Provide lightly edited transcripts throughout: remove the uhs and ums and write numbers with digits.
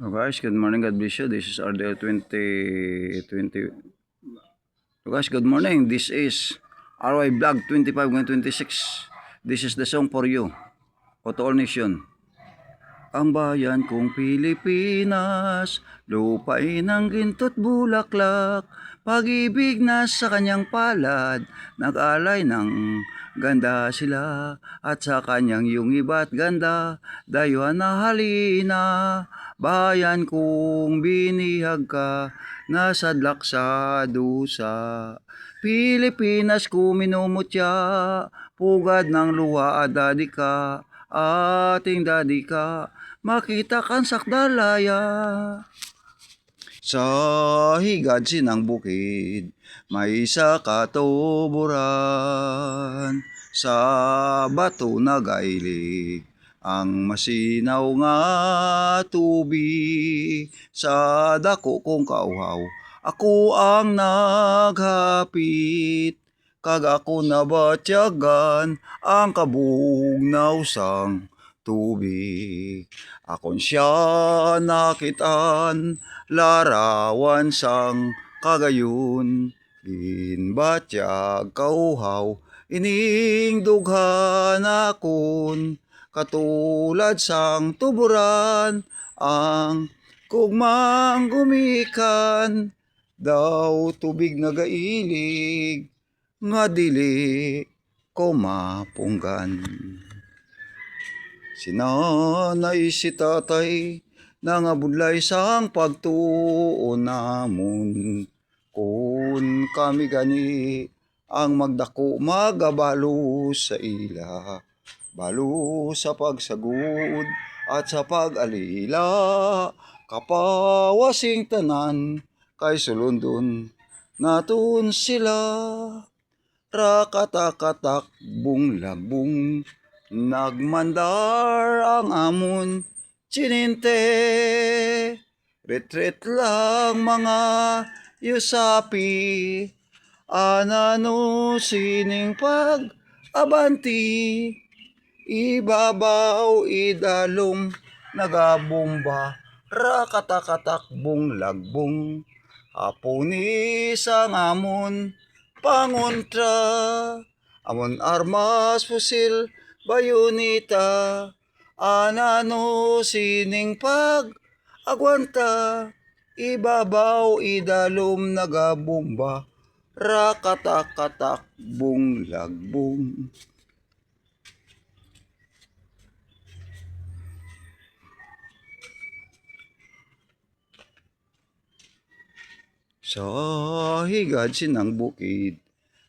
Oh guys, good morning, God bless you. This is RDL 2020. So guys, good morning. This is RY Vlog 25 and 26. This is the song for you. O to all nation. Ang bayan kong Pilipinas, lupain ng ginto't bulaklak, pag-ibig na sa kanyang palad, nag-alay ng ganda sila, at sa kanyang yung iba't ganda, dayuhan na halina, bayan kong binihag ka, nasadlak sa dusa. Pilipinas ko minumutya, pugad ng luha at dadi ka, ating dadi ka, makita kang sakdalaya. Sa higad sinang bukid, may isa katuburan, sa bato nagailig, ang masinaw nga tubig, sa dako kong kauhaw, ako ang naghapit, kag ako nabatyagan ang kabugnaw sang tubig. Akon siya nakitaan, larawan sang kagayon, ginbatyag kauhaw, ining dughan akon, katulad sang tuburan, ang kugmang gumikan, daw tubig nagailig, nga dili ko mapunggan. Sinanay si tatay, nangabudlay sang pagtuon namon, kun kami gani ang magdako magabalo sa ila, balo sa pagsagud at sa pag-alila, kapawasing tanan kay sulundon naton sila. Rakatakatak bunglabong, nagmandar ang amon chininte, retret lang mga yusapi, anano sining pag abanti, ibabaw idalom nagabomba, rakatakatak bunglagbong, apuni sang amon pangontra, amon armas fusil bayonita, anano sining pag agwanta, ibabaw idalom nagabomba, rakatakatak bunglagbong. Sa higad sinang bukid,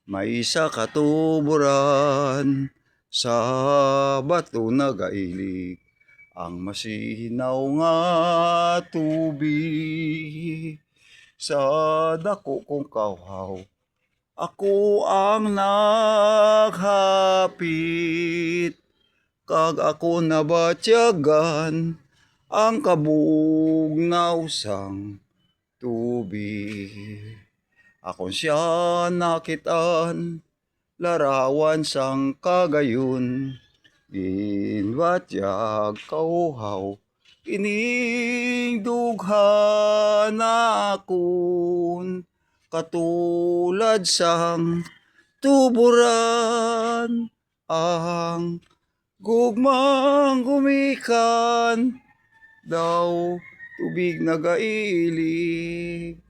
may isa katuburan, sa bato nagailig, ang masinaw nga tubig, sa dako kong kauhaw, ako ang naghapit, kag ako nabatyagan ang kabugnaw sang tubig. Akon siya nakitaan, larawan sang kagayon, ginbatyag kauhaw, ining dughan akon, katulad sang tuburan, ang gugmang gumikan, daw tubig nagailig,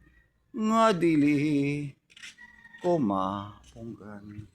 nga dili ko mapunggan.